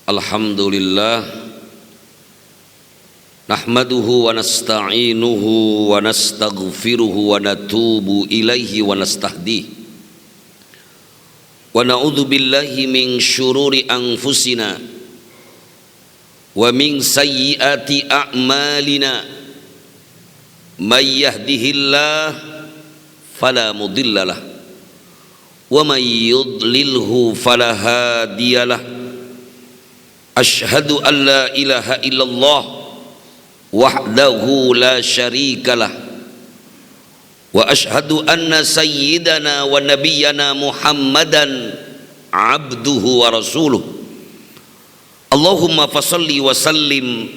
Alhamdulillah nahmaduhu wa nasta'inuhu wa nastaghfiruhu wa natubu ilaihi wa nastahdihi wa na'udzu billahi min syururi anfusina wa min sayyiati a'malina may yahdihillah fala mudhillalah wa may yudlilhu fala hadiyalah. Asyhadu an la ilaha illallah wahdahu la syarikalah wa asyhadu anna sayyidana wa nabiyyana Muhammadan abduhu wa rasuluh. Allahumma fasalli wa sallim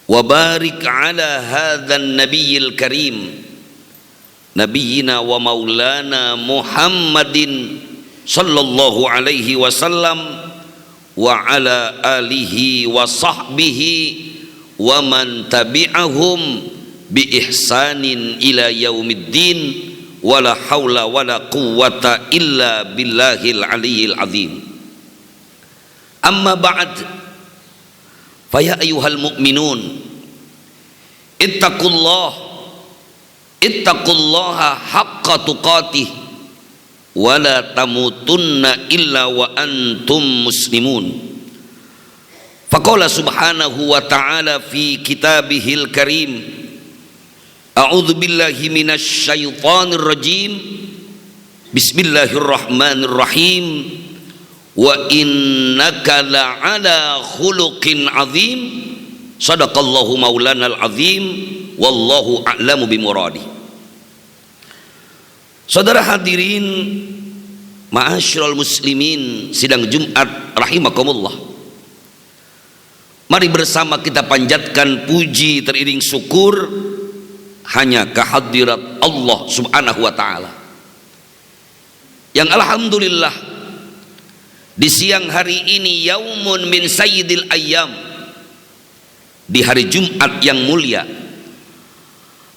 wa barik ala hadzal nabiyil karim nabiyyina wa maulana Muhammadin sallallahu alaihi wasallam wa ala alihi wa sahbihi wa man tabi'ahum bi ihsanin ila yaumiddin wala haula wala quwwata illa billahil aliyyil azim. Amma ba'd, fa ya ayyuhal mu'minun ittaqullaha haqqa tuqatih wala tamutunna illa wa antum muslimun. Faqala subhanahu wa ta'ala fi kitabihil karim, a'udzu billahi minasy syaithanir rajim, bismillahirrahmanirrahim, wa innaka la'ala khuluqin azim, sadaqallahu maulanal azim, wallahu a'lamu bimuradi. Saudara hadirin ma'asyiral muslimin sidang Jumat rahimakumullah, mari bersama kita panjatkan puji teriring syukur hanya kehadirat Allah subhanahu wa ta'ala yang alhamdulillah di siang hari ini yaumun min sayyidil ayyam, di hari Jumat yang mulia,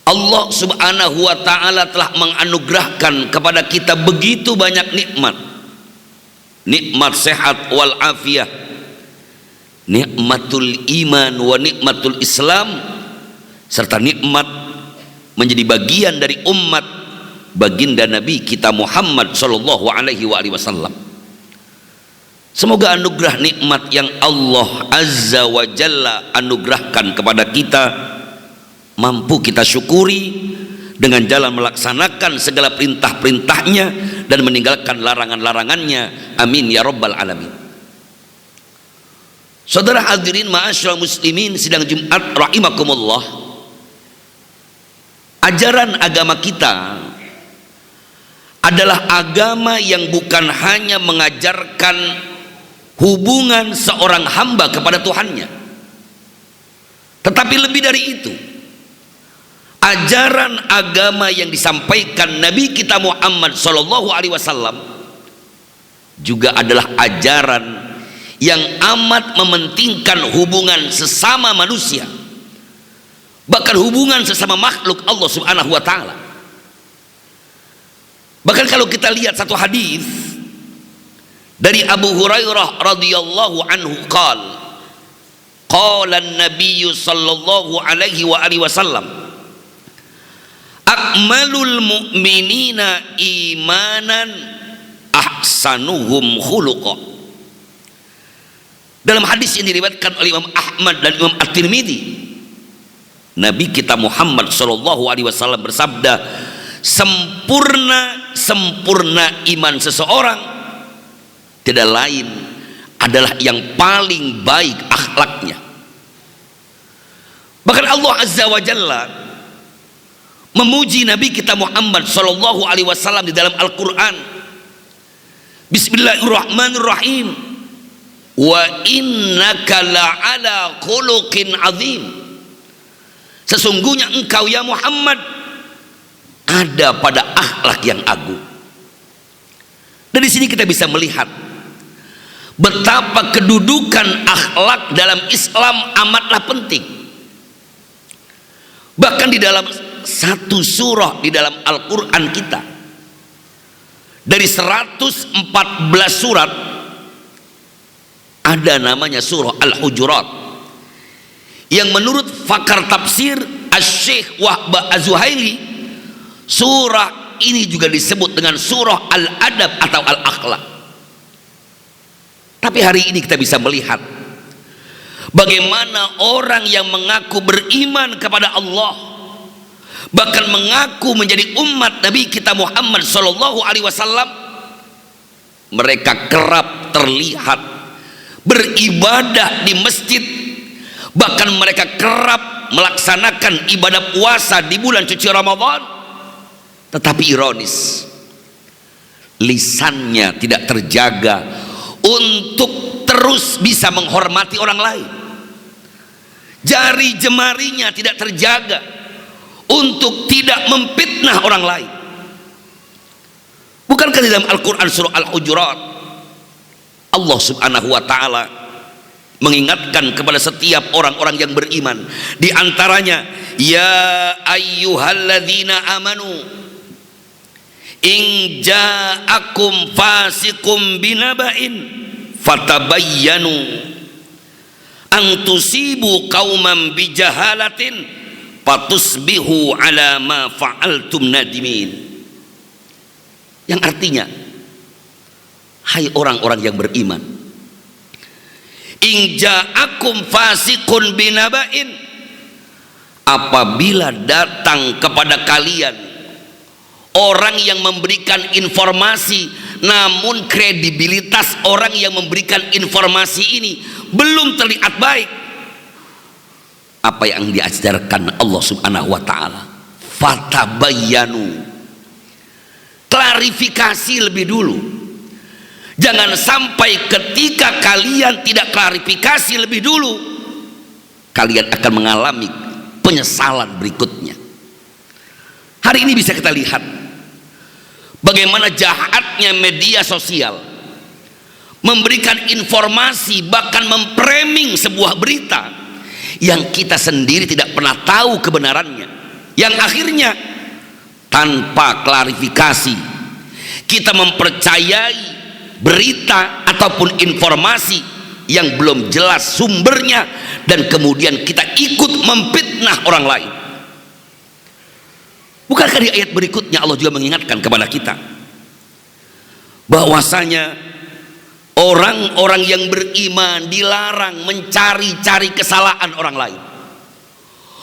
Allah subhanahu wa ta'ala telah menganugerahkan kepada kita begitu banyak nikmat sehat wal afiyah, nikmatul iman wa nikmatul Islam, serta nikmat menjadi bagian dari umat baginda Nabi kita Muhammad sallallahu alaihi wasallam. Semoga anugerah nikmat yang Allah azza wa jalla anugerahkan kepada kita mampu kita syukuri dengan jalan melaksanakan segala perintah-perintahnya dan meninggalkan larangan-larangannya. Amin ya rabbal alamin. Saudara hadirin ma'asyiral muslimin sidang Jumat rahimakumullah, ajaran agama kita adalah agama yang bukan hanya mengajarkan hubungan seorang hamba kepada Tuhannya, tetapi lebih dari itu, ajaran agama yang disampaikan Nabi kita Muhammad sallallahu alaihi wasallam juga adalah ajaran yang amat mementingkan hubungan sesama manusia, bahkan hubungan sesama makhluk Allah subhanahu wa ta'ala. Bahkan kalau kita lihat satu hadis dari Abu Hurairah radhiyallahu anhu, qala an-nabiy sallallahu alaihi wasallam, akmalul mu'minina imanan ahsanuhum khuluqa. Dalam hadis yang diriwayatkan oleh Imam Ahmad dan Imam At-Tirmidzi, Nabi kita Muhammad sallallahu alaihi wasallam bersabda, sempurna iman seseorang tidak lain adalah yang paling baik akhlaknya. Bahkan Allah azza wa jalla memuji Nabi kita Muhammad sallallahu alaihi wasallam di dalam Al-Qur'an. Bismillahirrahmanirrahim. Wa innaka la'ala khuluqin azim. Sesungguhnya engkau ya Muhammad ada pada akhlak yang agung. Dari sini kita bisa melihat betapa kedudukan akhlak dalam Islam amatlah penting. Bahkan di dalam satu surah di dalam Al-Quran kita, dari 114 surat ada namanya surah Al-Hujurat, yang menurut pakar tafsir Asy-Syaikh Wahbah Az-Zuhaili, surah ini juga disebut dengan surah Al-Adab atau Al-Akhlaq. Tapi hari ini kita bisa melihat bagaimana orang yang mengaku beriman kepada Allah, bahkan mengaku menjadi umat Nabi kita Muhammad sallallahu alaihi wasallam, mereka kerap terlihat beribadah di masjid, bahkan mereka kerap melaksanakan ibadah puasa di bulan suci Ramadan. Tetapi ironis, lisannya tidak terjaga untuk terus bisa menghormati orang lain. Jari jemarinya tidak terjaga untuk tidak memfitnah orang lain. Bukankah di dalam Al-Quran surah Al-Hujurat Allah subhanahu wa ta'ala mengingatkan kepada setiap orang-orang yang beriman, di antaranya, ya ayyuhalladzina amanu in ja'akum fasikum binaba'in fatabayyanu an tusibu qauman bijahalatin fatusbihu ala ma fa'altum nadimin. Yang artinya, hai orang-orang yang beriman, in ja'akum fasikun binaba'in, apabila datang kepada kalian orang yang memberikan informasi, namun kredibilitas orang yang memberikan informasi ini belum terlihat baik, apa yang diajarkan Allah subhanahu wa ta'ala, fatabayyanu, klarifikasi lebih dulu. Jangan sampai ketika kalian tidak klarifikasi lebih dulu, kalian akan mengalami penyesalan berikutnya. Hari ini bisa kita lihat bagaimana jahatnya media sosial memberikan informasi, bahkan memframing sebuah berita yang kita sendiri tidak pernah tahu kebenarannya, yang akhirnya tanpa klarifikasi kita mempercayai berita ataupun informasi yang belum jelas sumbernya, dan kemudian kita ikut memfitnah orang lain. Bukankah di ayat berikutnya Allah juga mengingatkan kepada kita bahwasanya orang-orang yang beriman dilarang mencari-cari kesalahan orang lain.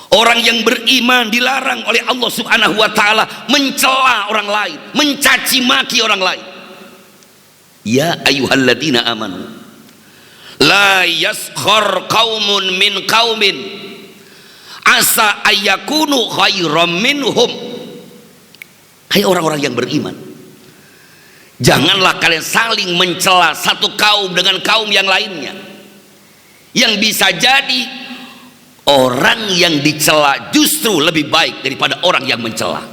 Orang yang beriman dilarang oleh Allah subhanahu wa ta'ala mencela orang lain, mencaci maki orang lain. Ya ayyuhalladzina amanu la yaskhar qaumun min qaumin asa ayyakunu khairam minhum. Hai orang-orang yang beriman, janganlah kalian saling mencela satu kaum dengan kaum yang lainnya, yang bisa jadi orang yang dicela justru lebih baik daripada orang yang mencela.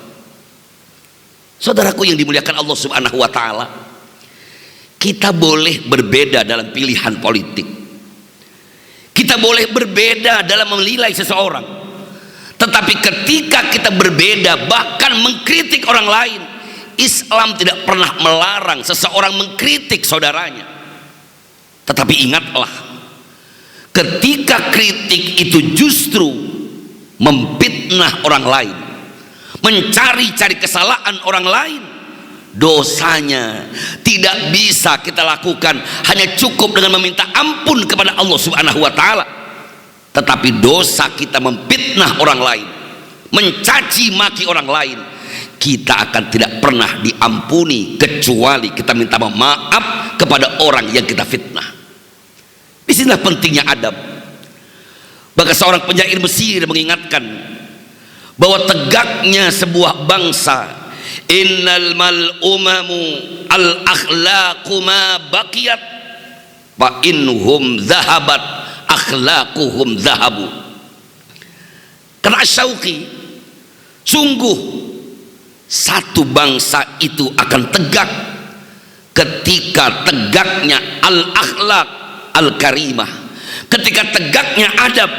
Saudaraku yang dimuliakan Allah subhanahu wa ta'ala, kita boleh berbeda dalam pilihan politik, kita boleh berbeda dalam menilai seseorang, tetapi ketika kita berbeda bahkan mengkritik orang lain, Islam tidak pernah melarang seseorang mengkritik saudaranya. Tetapi ingatlah, ketika kritik itu justru memfitnah orang lain, mencari-cari kesalahan orang lain, dosanya tidak bisa kita lakukan hanya cukup dengan meminta ampun kepada Allah subhanahu wa ta'ala, tetapi dosa kita memfitnah orang lain, mencaci maki orang lain, kita akan tidak pernah diampuni kecuali kita minta maaf kepada orang yang kita fitnah. Disinilah pentingnya adab. Bahkan seorang penyair Mesir mengingatkan bahwa tegaknya sebuah bangsa, innal mal umamu al akhlaqu ma baqiyat fa inhum zahabat akhlaquhum zahabu. Karena Syauqi, sungguh satu bangsa itu akan tegak ketika tegaknya al-akhlaq al-karimah, ketika tegaknya adab.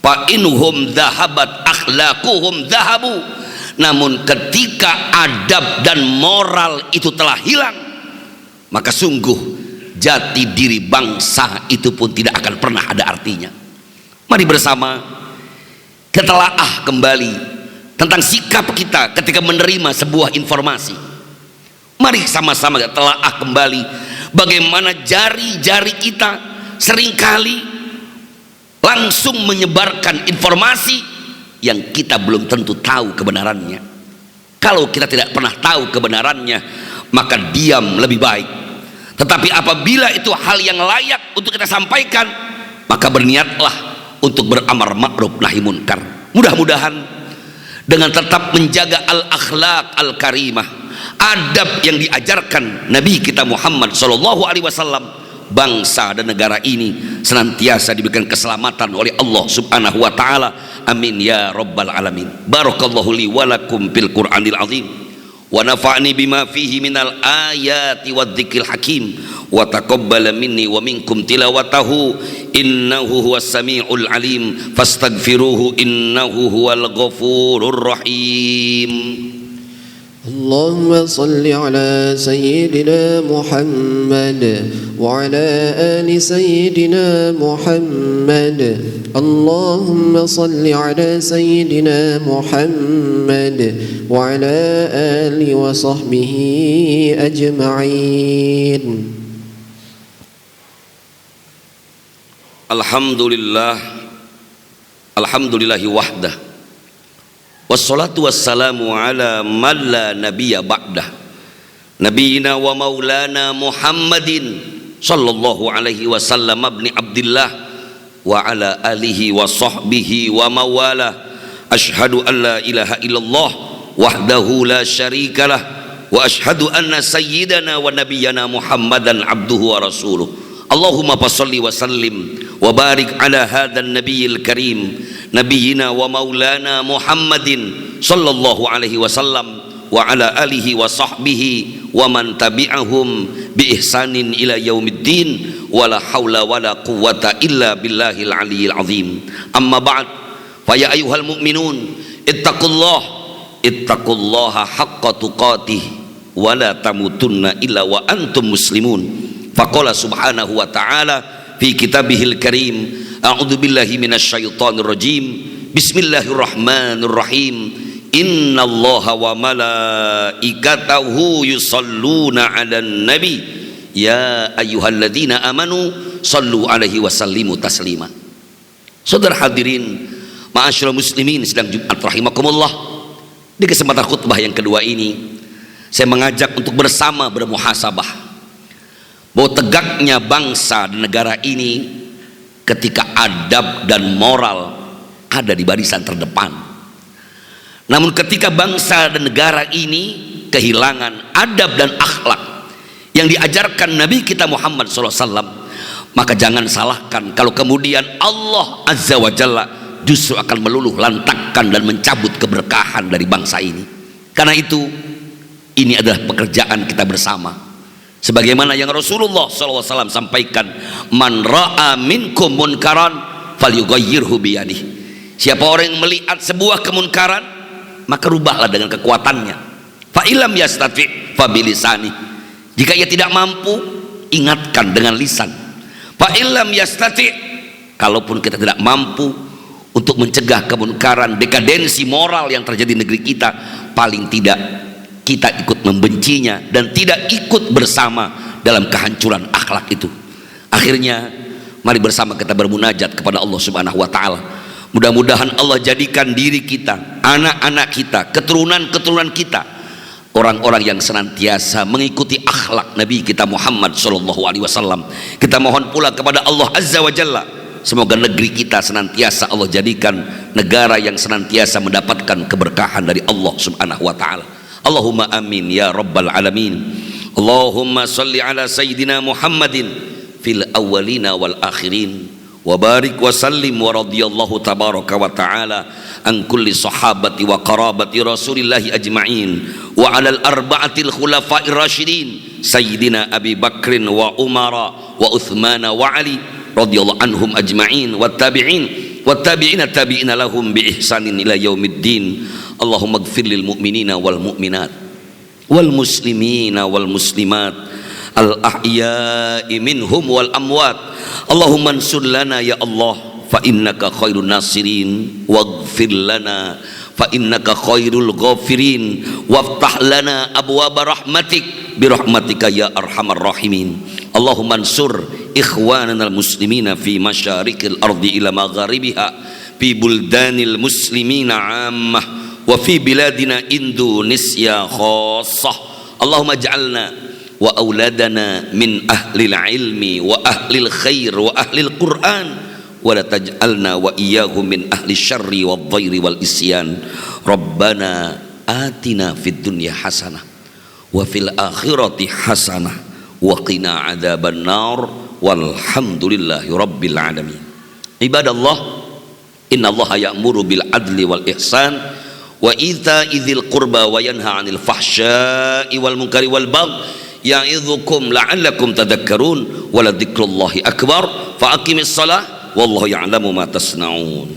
Fa inhum zahabat akhlaquhum zahabu. Namun ketika adab dan moral itu telah hilang, maka sungguh jati diri bangsa itu pun tidak akan pernah ada artinya. Mari bersama kita telaah kembali tentang sikap kita ketika menerima sebuah informasi. Mari sama-sama kita telaah kembali bagaimana jari-jari kita seringkali langsung menyebarkan informasi yang kita belum tentu tahu kebenarannya. Kalau kita tidak pernah tahu kebenarannya, maka diam lebih baik. Tetapi apabila itu hal yang layak untuk kita sampaikan, maka berniatlah untuk beramar ma'ruf nahi munkar. Mudah-mudahan dengan tetap menjaga al-akhlaq al-karimah, adab yang diajarkan Nabi kita Muhammad SAW, bangsa dan negara ini senantiasa diberikan keselamatan oleh Allah Subhanahu wa taala. Amin ya rabbal alamin. Barakallahu li wa lakum fil Qur'anil azim wa nafa'ni bima fihi minal ayati wadh-dzikril hakim wa taqabbala minni wa minkum tilawatahu innahu huwas samiul alim fastaghfiruhu innahu huwal ghafurur rahim. اللهم صل على سيدنا محمد وعلى آل سيدنا محمد. اللهم صل على سيدنا محمد وعلى آله وصحبه أجمعين. Alhamdulillahi wahdah, wassalatu wassalamu ala man la nabiyya ba'dah, nabiyina wa maulana Muhammadin sallallahu alaihi wasallam ibni Abdillah wa ala alihi wa sahbihi wa mawala. Ashhadu an la ilaha illallah wahdahu la syarikalah wa ashhadu anna sayyidana wa nabiyyana Muhammadan abduhu wa rasuluh. Allahumma fassalli wa sallim wa barik ala hadzal nabiyil karim nabiyina wa maulana Muhammadin sallallahu alaihi wasallam wa ala alihi wa sahbihi wa man tabi'ahum bi ihsanin ila yaumiddin wala haula wala quwwata illa billahil aliyyil azim. Amma ba'd, fa ya ayyuhal mu'minun ittaqullaha haqqa tuqatih wa la tamutunna illa wa antum muslimun. Faqala subhanahu wa ta'ala fi kitabihil karim, a'udzu billahi minasyaitonir rajim, bismillahirrahmanirrahim, innallaha wa malaikatahu yusalluna 'alan nabi ya ayyuhalladzina amanu sallu alaihi wa sallimu taslima. Saudara hadirin ma'asyiral muslimin sedang Jumat rahimakumullah, di kesempatan khutbah yang kedua ini saya mengajak untuk bersama bermuhasabah bahwa tegaknya bangsa dan negara ini ketika adab dan moral ada di barisan terdepan. Namun ketika bangsa dan negara ini kehilangan adab dan akhlak yang diajarkan Nabi kita Muhammad SAW, maka jangan salahkan kalau kemudian Allah Azza wa Jalla justru akan meluluh lantakkan dan mencabut keberkahan dari bangsa ini. Karena itu ini adalah pekerjaan kita bersama. Sebagaimana yang Rasulullah SAW sampaikan, man ra'a minkum munkaran falyughayyirhu biyadih. Siapa orang yang melihat sebuah kemunkaran, maka rubahlah dengan kekuatannya. Fa illam yastati fa bilisani. Jika ia tidak mampu, ingatkan dengan lisan. Fa illam yastati, kalaupun kita tidak mampu untuk mencegah kemunkaran, dekadensi moral yang terjadi di negeri kita, paling tidak kita ikut membencinya dan tidak ikut bersama dalam kehancuran akhlak itu. Akhirnya mari bersama kita bermunajat kepada Allah Subhanahu wa taala. Mudah-mudahan Allah jadikan diri kita, anak-anak kita, keturunan-keturunan kita orang-orang yang senantiasa mengikuti akhlak Nabi kita Muhammad sallallahu alaihi wasallam. Kita mohon pula kepada Allah Azza wa Jalla, semoga negeri kita senantiasa Allah jadikan negara yang senantiasa mendapatkan keberkahan dari Allah Subhanahu wa taala. Allahumma amin ya rabbal alamin. Allahumma salli ala sayyidina Muhammadin fil awwalina wal akhirin wa barik wa sallim wa radiyallahu tabaraka wa ta'ala an kulli sahabati wa qarabati rasulillahi ajma'in wa ala al-arba'atil khulafa'ir rasyidin sayyidina Abi Bakrin wa Umara wa Uthmana wa Ali radiyallahu anhum ajma'in wa tabi'ina tabi'ina lahum bi ihsanin ila yaumiddin. Allahumma ighfir lil mu'minina wal mu'minat wal muslimina wal muslimat al-ahya'i minhum wal amwat. Allahumma ansur lana ya Allah fa innaka khairun nasirin, waghfir lana fa innaka khairul ghafirin, waftah lana abwaaba rahmatik bi rahmatika ya arhamar rahimin. Allahumma ansur ikhwanana al-muslimina fi masyariqil ardi ila magharibiha, fi buldanil muslimina ammah, wa fi biladina Indonesia khassah. Allahumma ij'alna wa auladana min ahlil ilmi wa ahlil khair wa ahlil Qur'an, wa la taj'alna wa iyyahum min ahli syarri wad dhairi wal isyan. Rabbana atina fid dunya hasanah wa fil akhirati hasanah wa qina adzaban nar, walhamdulillahi rabbil alamin. Ibadallah, innallaha ya'muru bil adli wal ihsan wa ita'i dzil qurba wa yanha 'anil fahsya'i wal munkari wal baghi ya'idzukum la'allakum tadhakkarun, wa la dzikrullahi akbar, fa aqimis shalah wallahu ya'lamu ma tasna'un.